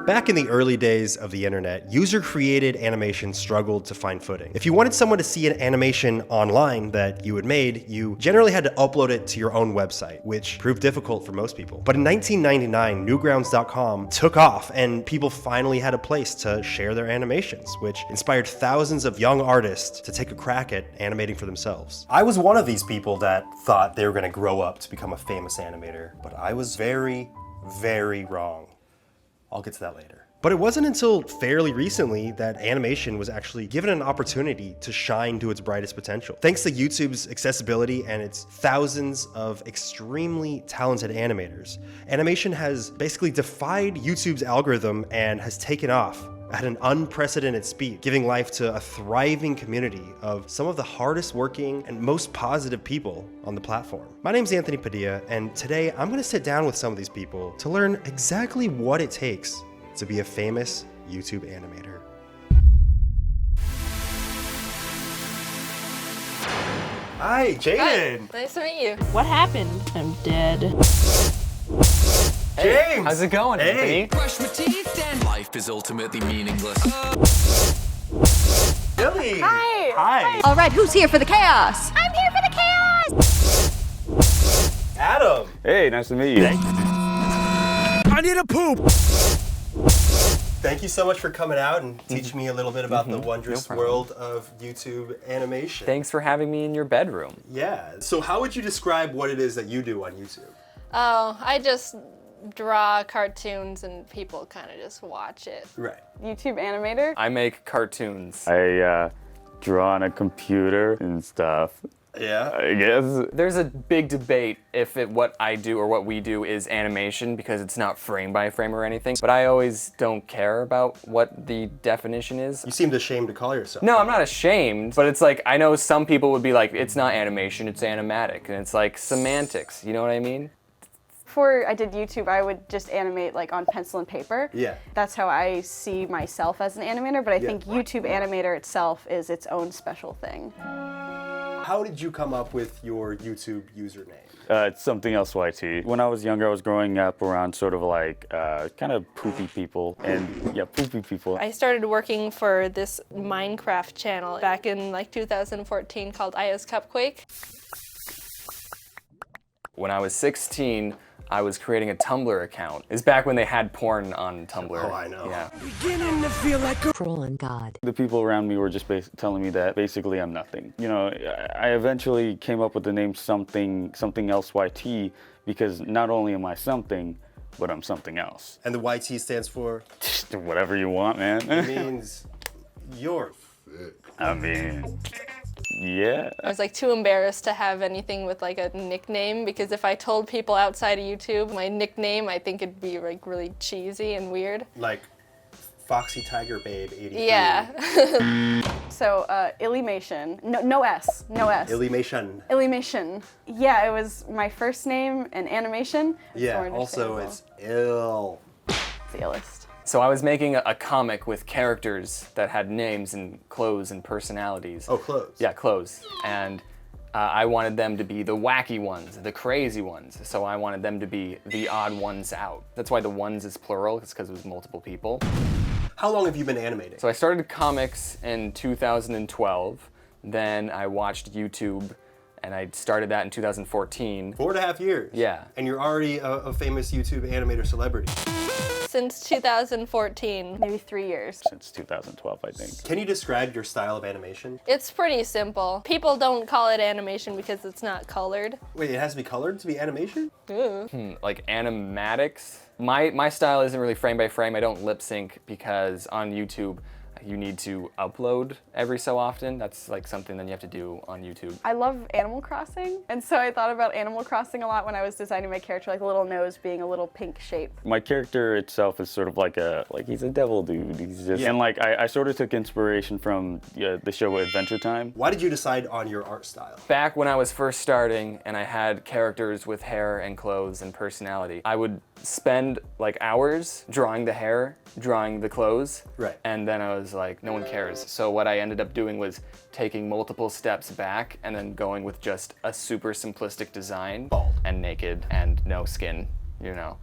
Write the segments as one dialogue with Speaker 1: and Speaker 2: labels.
Speaker 1: Back in the early days of the internet, user-created animation struggled to find footing. If you wanted someone to see an animation online that you had made, you generally had to upload it to your own website, which proved difficult for most people. But in 1999, Newgrounds.com took off, and people finally had a place to share their animations, which inspired thousands of young artists to take a crack at animating for themselves. I was one of these people that thought they were going to grow up to become a famous animator, but I was very, very wrong. I'll get to that later. But it wasn't until fairly recently that animation was actually given an opportunity to shine to its brightest potential. Thanks to YouTube's accessibility and its thousands of extremely talented animators, animation has basically defied YouTube's algorithm and has taken off at an unprecedented speed, giving life to a thriving community of some of the hardest working and most positive people on the platform. My name's Anthony Padilla, and today I'm gonna sit down with some of these people to learn exactly what it takes to be a famous YouTube animator. Hi, Jaiden.
Speaker 2: Hi. Nice to meet you.
Speaker 3: What happened? I'm dead.
Speaker 1: James!
Speaker 4: How's it going,
Speaker 1: Hey.
Speaker 4: Anthony?
Speaker 5: Brush my teeth and life is ultimately meaningless.
Speaker 1: Billy!
Speaker 3: Hi.
Speaker 1: Hi!
Speaker 6: All right, who's here for the chaos?
Speaker 3: I'm here for the chaos!
Speaker 1: Adam!
Speaker 4: Hey, nice to meet you.
Speaker 5: I need a poop.
Speaker 1: Thank you so much for coming out and teaching me a little bit about the wondrous
Speaker 4: problem.
Speaker 1: world of YouTube animation.
Speaker 4: Thanks for having me in your bedroom.
Speaker 1: Yeah. So how would you describe what it is that you do on YouTube?
Speaker 2: Oh, I just draw cartoons and people kind of just watch it.
Speaker 1: Right.
Speaker 3: YouTube animator?
Speaker 4: I make cartoons.
Speaker 7: I draw on a computer and stuff,
Speaker 1: Yeah.
Speaker 7: I guess.
Speaker 4: There's a big debate if what I do or what we do is animation because it's not frame by frame or anything, but I always don't care about what the definition is.
Speaker 1: You seemed ashamed to call yourself.
Speaker 4: No, I'm not ashamed, but it's like, I know some people would be like, it's not animation, it's animatic, and it's like semantics, you know what I mean?
Speaker 3: Before I did YouTube, I would just animate like on pencil and paper.
Speaker 1: Yeah.
Speaker 3: That's how I see myself as an animator, but I think YouTube animator itself is its own special thing.
Speaker 1: How did you come up with your YouTube username?
Speaker 7: It's SomethingElseYT. When I was younger, I was growing up around sort of like kind of poopy people, and yeah, poopy people.
Speaker 2: I started working for this Minecraft channel back in like 2014 called Aya's Cupquake.
Speaker 4: When I was 16, I was creating a Tumblr account. It's back when they had porn on Tumblr.
Speaker 1: Oh, I know.
Speaker 4: Yeah.
Speaker 5: Beginning to feel like a
Speaker 6: Cruel and God.
Speaker 7: The people around me were just telling me that basically I'm nothing. You know, I eventually came up with the name SomethingElseYT because not only am I something, but I'm something else.
Speaker 1: And the YT stands for?
Speaker 7: Whatever you want, man.
Speaker 1: It means you're thick.
Speaker 7: I mean, yeah.
Speaker 2: I was like too embarrassed to have anything with like a nickname because if I told people outside of YouTube my nickname, I think it'd be like really cheesy and weird.
Speaker 1: Like Foxy Tiger Babe 83.
Speaker 2: Yeah.
Speaker 3: So Illymation, no S.
Speaker 1: Illymation.
Speaker 3: Illymation. Yeah, it was my first name and animation. It's
Speaker 1: Yeah,
Speaker 3: more
Speaker 1: also
Speaker 3: understandable.
Speaker 1: it's ill.
Speaker 3: It's the illest.
Speaker 4: So I was making a comic with characters that had names and clothes and personalities.
Speaker 1: Oh, clothes.
Speaker 4: Yeah, clothes. And I wanted them to be the wacky ones, the crazy ones. So I wanted them to be TheOdd1sOut. That's why the ones is plural, it's because it was multiple people.
Speaker 1: How long have you been animating?
Speaker 4: So I started comics in 2012. Then I watched YouTube, and I started that in 2014.
Speaker 1: 4.5 years.
Speaker 4: Yeah.
Speaker 1: And you're already a famous YouTube animator celebrity.
Speaker 2: Since 2014.
Speaker 3: Maybe 3 years.
Speaker 7: Since 2012, I think.
Speaker 1: Can you describe your style of animation?
Speaker 2: It's pretty simple. People don't call it animation because it's not colored.
Speaker 1: Wait, it has to be colored to be animation?
Speaker 2: Ooh.
Speaker 4: Like animatics. My style isn't really frame by frame. I don't lip sync because on YouTube, you need to upload every so often. That's like something that you have to do on YouTube.
Speaker 3: I love Animal Crossing, and so I thought about Animal Crossing a lot when I was designing my character, like the little nose being a little pink shape.
Speaker 7: My character itself is sort of like he's a devil dude. He's just, and like I sort of took inspiration from the show Adventure Time.
Speaker 1: Why did you decide on your art style?
Speaker 4: Back when I was first starting and I had characters with hair and clothes and personality, I would spend like hours drawing the hair, drawing the clothes,
Speaker 1: Right.
Speaker 4: and then I was like, no one cares. So what I ended up doing was taking multiple steps back and then going with just a super simplistic design.
Speaker 1: Bald.
Speaker 4: And naked and no skin, you know.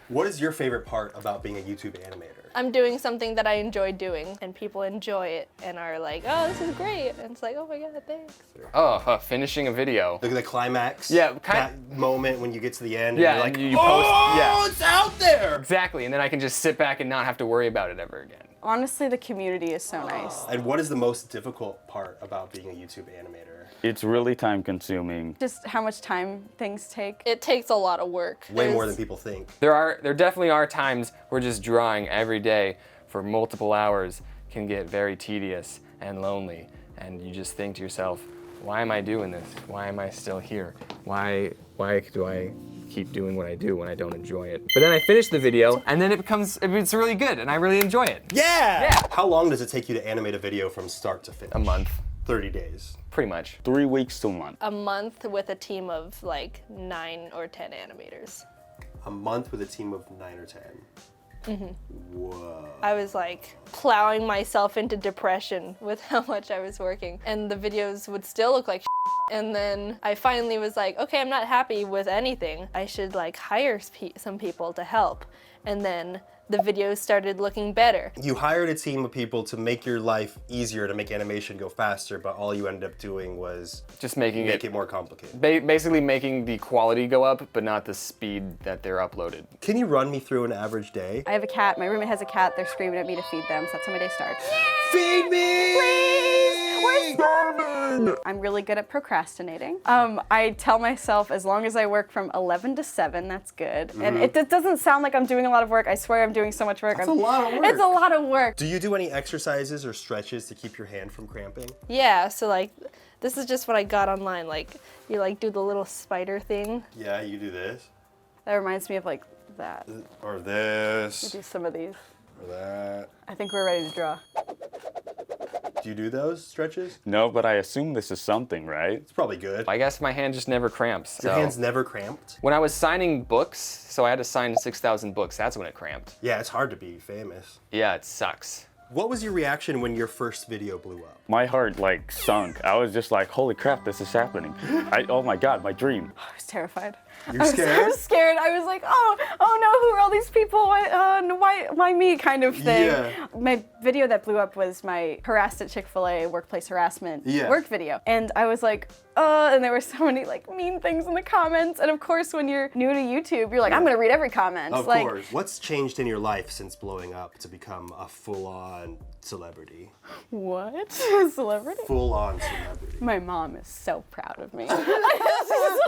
Speaker 1: What is your favorite part about being a YouTube animator?
Speaker 2: I'm doing something that I enjoy doing, and people enjoy it and are like, oh, this is great. And it's like, oh my God, thanks.
Speaker 4: Oh, finishing a video.
Speaker 1: Look at the climax.
Speaker 4: Yeah,
Speaker 1: that moment when you get to the end.
Speaker 4: Yeah,
Speaker 1: and you're like,
Speaker 4: and you post. Yeah,
Speaker 1: oh, it's out there.
Speaker 4: exactly. And then I can just sit back and not have to worry about it ever again.
Speaker 3: Honestly, the community is so nice.
Speaker 1: And what is the most difficult part about being a YouTube animator?
Speaker 7: It's really time consuming.
Speaker 3: Just how much time things take.
Speaker 2: It takes a lot of work.
Speaker 1: Way more
Speaker 2: There's-
Speaker 1: than people think.
Speaker 4: There definitely are times where just drawing every day for multiple hours can get very tedious and lonely. And you just think to yourself, why am I doing this? Why am I still here? Why do I keep doing what I do when I don't enjoy it? But then I finish the video and then it's really good and I really enjoy it.
Speaker 1: Yeah! How long does it take you to animate a video from start to finish?
Speaker 4: A month,
Speaker 1: 30 days.
Speaker 4: pretty much.
Speaker 7: 3 weeks to a month.
Speaker 2: A month with a team of like 9 or 10 animators.
Speaker 1: A month with a team of 9 or 10. Whoa.
Speaker 2: I was like plowing myself into depression with how much I was working, and the videos would still look like and then I finally was like, okay, I'm not happy with anything. I should like hire some people to help. And then the videos started looking better.
Speaker 1: You hired a team of people to make your life easier, to make animation go faster, but all you ended up doing was
Speaker 4: Just making
Speaker 1: make it more complicated.
Speaker 4: basically making the quality go up, but not the speed that they're uploaded.
Speaker 1: Can you run me through an average day?
Speaker 3: I have a cat. My roommate has a cat. They're screaming at me to feed them, so that's how my day starts.
Speaker 1: Feed me!
Speaker 3: Please! We're starving! I'm really good at procrastinating. I tell myself as long as I work from 11 to 7, that's good. And it doesn't sound like I'm doing a lot of work. I swear I'm doing so much work.
Speaker 1: That's a lot of work.
Speaker 3: It's a lot of work.
Speaker 1: Do you do any exercises or stretches to keep your hand from cramping?
Speaker 2: Yeah, so like this is just what I got online. Like you like do the little spider thing.
Speaker 1: Yeah, you do this.
Speaker 3: That reminds me of like that.
Speaker 1: Or this.
Speaker 3: Do some of these.
Speaker 1: Or that.
Speaker 3: I think we're ready to draw.
Speaker 1: Do you do those stretches?
Speaker 7: No, but I assume this is something, right?
Speaker 1: It's probably good.
Speaker 4: I guess my hand just never cramps.
Speaker 1: Your
Speaker 4: so.
Speaker 1: hand's never cramped?
Speaker 4: When I was signing books, so I had to sign 6,000 books, that's when it cramped.
Speaker 1: Yeah, it's hard to be famous.
Speaker 4: Yeah, it sucks.
Speaker 1: What was your reaction when your first video blew up?
Speaker 7: My heart like sunk. I was just like, holy crap, this is happening. Oh my God, my dream.
Speaker 3: I was terrified.
Speaker 1: You're scared?
Speaker 3: I was scared. I was like, oh no, who are all these people? Why me kind of thing.
Speaker 1: Yeah.
Speaker 3: My video that blew up was my harassed at Chick-fil-A workplace harassment work video. And I was like, and there were so many like mean things in the comments. And of course, when you're new to YouTube, you're like, I'm gonna read every comment.
Speaker 1: Of
Speaker 3: like,
Speaker 1: course. What's changed in your life since blowing up to become a full-on celebrity?
Speaker 3: what? Celebrity?
Speaker 1: Full-on celebrity.
Speaker 3: My mom is so proud of me.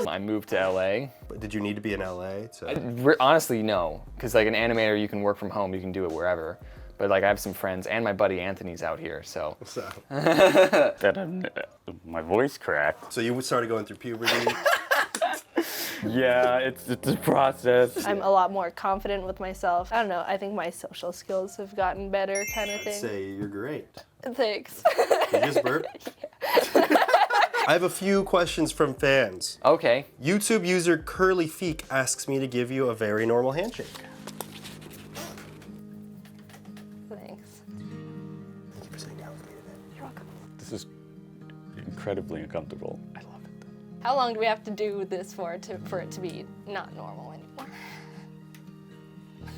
Speaker 4: I moved to LA.
Speaker 1: But did you need to be in LA to...
Speaker 4: Honestly, no. Because like an animator, you can work from home, you can do it wherever. But like I have some friends, and my buddy Anthony's out here, so.
Speaker 7: My voice cracked.
Speaker 1: So you started going through puberty?
Speaker 7: Yeah, it's a process.
Speaker 2: I'm a lot more confident with myself. I don't know, I think my social skills have gotten better kind of thing.
Speaker 1: Say you're great.
Speaker 2: Thanks.
Speaker 1: You just burped? I have a few questions from fans.
Speaker 4: Okay.
Speaker 1: YouTube user Curly Feek asks me to give you a very normal handshake.
Speaker 2: Thanks.
Speaker 1: Thank you for sitting down with me today.
Speaker 3: You're welcome.
Speaker 7: This is incredibly uncomfortable. I love it.
Speaker 2: How long do we have to do this for it to be not normal anymore?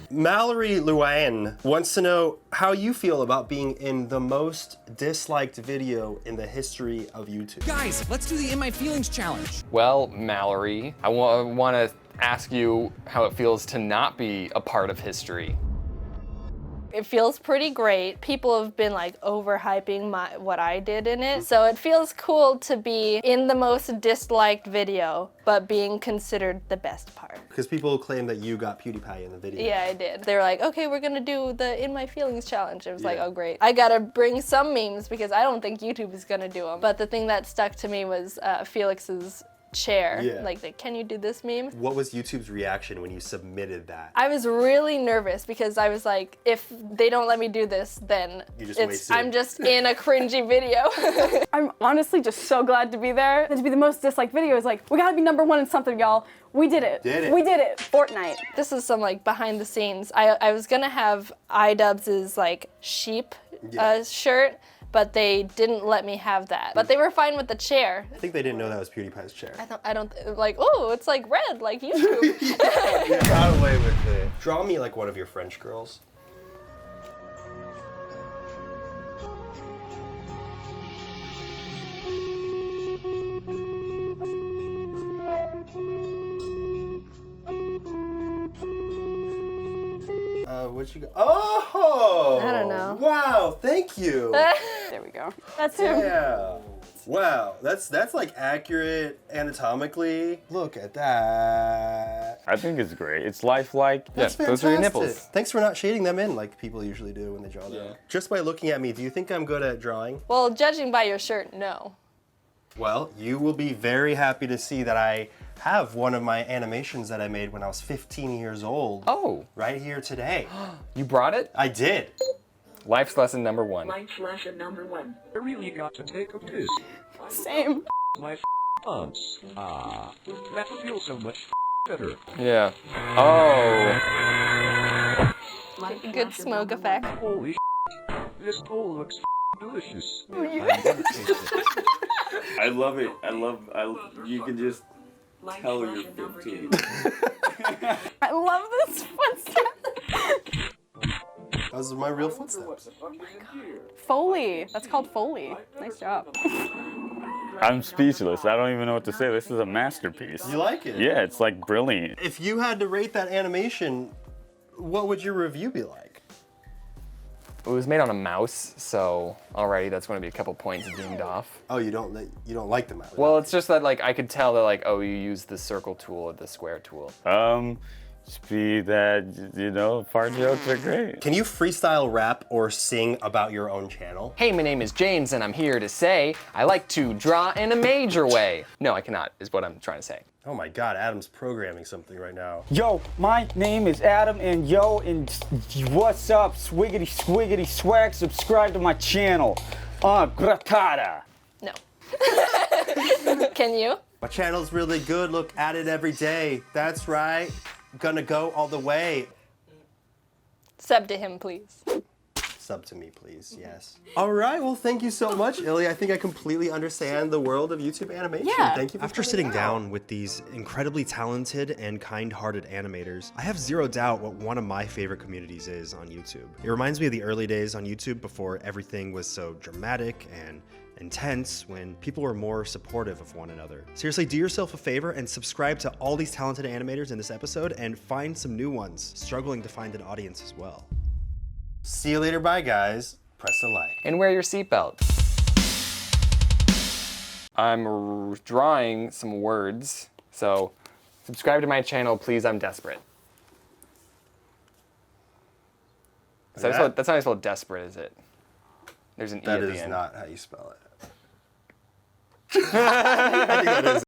Speaker 1: Mallory Luan wants to know how you feel about being in the most disliked video in the history of YouTube.
Speaker 5: Guys, let's do the In My Feelings challenge.
Speaker 4: Well, Mallory, I want to ask you how it feels to not be a part of history.
Speaker 2: It feels pretty great. People have been like overhyping what I did in it. So it feels cool to be in the most disliked video, but being considered the best part.
Speaker 1: Because people claim that you got PewDiePie in the video.
Speaker 2: Yeah, I did. They were like, okay, we're gonna do the In My Feelings challenge. I was like,
Speaker 1: Yeah.
Speaker 2: oh great. I gotta bring some memes because I don't think YouTube is gonna do them. But the thing that stuck to me was Felix's chair.
Speaker 1: Yeah.
Speaker 2: Like, can you do this meme?
Speaker 1: What was YouTube's reaction when you submitted that?
Speaker 2: I was really nervous because I was like, if they don't let me do this, then
Speaker 1: You just wasted.
Speaker 2: I'm just in a cringy video.
Speaker 3: I'm honestly just so glad to be there. And to be the most disliked video is like, we gotta be #1 in something, y'all. We did it.
Speaker 1: Did it.
Speaker 3: We did it. Fortnite.
Speaker 2: This is some like behind the scenes. I was gonna have iDubbbz's like sheep shirt, but they didn't let me have that. But they were fine with the chair.
Speaker 1: I think they didn't know that was PewDiePie's chair.
Speaker 2: I don't like, oh, it's like red, like YouTube.
Speaker 1: Yeah, got away with it. Draw me like one of your French girls. What'd you go? Oh!
Speaker 2: I don't know.
Speaker 1: Wow, thank you.
Speaker 3: There we go. That's him.
Speaker 1: Yeah. Wow, that's like accurate anatomically. Look at that.
Speaker 7: I think it's great. It's lifelike.
Speaker 1: That's
Speaker 4: Yeah, those are your
Speaker 1: fantastic.
Speaker 4: nipples.
Speaker 1: Thanks for not shading them in like people usually do when they draw them. Just by looking at me, do you think I'm good at drawing?
Speaker 2: Well, judging by your shirt, no.
Speaker 1: Well, you will be very happy to see that I have one of my animations that I made when I was 15 years old.
Speaker 4: Oh.
Speaker 1: Right here today.
Speaker 4: You brought it?
Speaker 1: I did.
Speaker 4: Life's lesson number 1.
Speaker 8: Life's lesson number 1. I really got to take a piss.
Speaker 3: Same.
Speaker 8: My pants. Ah, that feels so much better.
Speaker 4: Yeah. Oh.
Speaker 2: Good smoke effect.
Speaker 8: Holy this bowl looks delicious.
Speaker 7: I love it. You can just tell you're 15.
Speaker 3: I love this footstep.
Speaker 1: Those are my real footsteps.
Speaker 3: Foley. That's called Foley. Nice job.
Speaker 7: I'm speechless. I don't even know what to say. This is a masterpiece.
Speaker 1: You like it?
Speaker 7: Yeah, it's like brilliant.
Speaker 1: If you had to rate that animation, what would your review be like?
Speaker 4: It was made on a mouse, so already that's going to be a couple points deemed off.
Speaker 1: Oh, you don't like the mouse?
Speaker 4: Well, it's just that like I could tell that like, oh, you use the circle tool or the square tool.
Speaker 7: Speed that, you know, fart jokes are great.
Speaker 1: Can you freestyle rap or sing about your own channel?
Speaker 4: Hey, my name is James and I'm here to say I like to draw in a major way. No, I cannot, is what I'm trying to say.
Speaker 1: Oh my God, Adam's programming something right now.
Speaker 9: Yo, my name is Adam, and what's up, swiggity swiggity swag, subscribe to my channel. Gratada.
Speaker 2: No. Can you?
Speaker 1: My channel's really good, look at it every day. That's right, gonna go all the way.
Speaker 2: Sub to him, please.
Speaker 1: Sub to me, please, yes. All right, well, thank you so much, Illy. I think I completely understand the world of YouTube animation.
Speaker 3: Yeah.
Speaker 1: Thank you for
Speaker 10: After
Speaker 1: coming
Speaker 10: sitting
Speaker 1: out.
Speaker 10: down with these incredibly talented and kind-hearted animators, I have zero doubt what one of my favorite communities is on YouTube. It reminds me of the early days on YouTube before everything was so dramatic and intense, when people were more supportive of one another. Seriously, do yourself a favor and subscribe to all these talented animators in this episode and find some new ones struggling to find an audience as well.
Speaker 1: See you later, bye guys. Press the like.
Speaker 4: And wear your seatbelt. I'm drawing some words, so subscribe to my channel, please, I'm desperate. That's not how you spell desperate, is it? There's an E at the end.
Speaker 1: That is not how you spell it. I think that is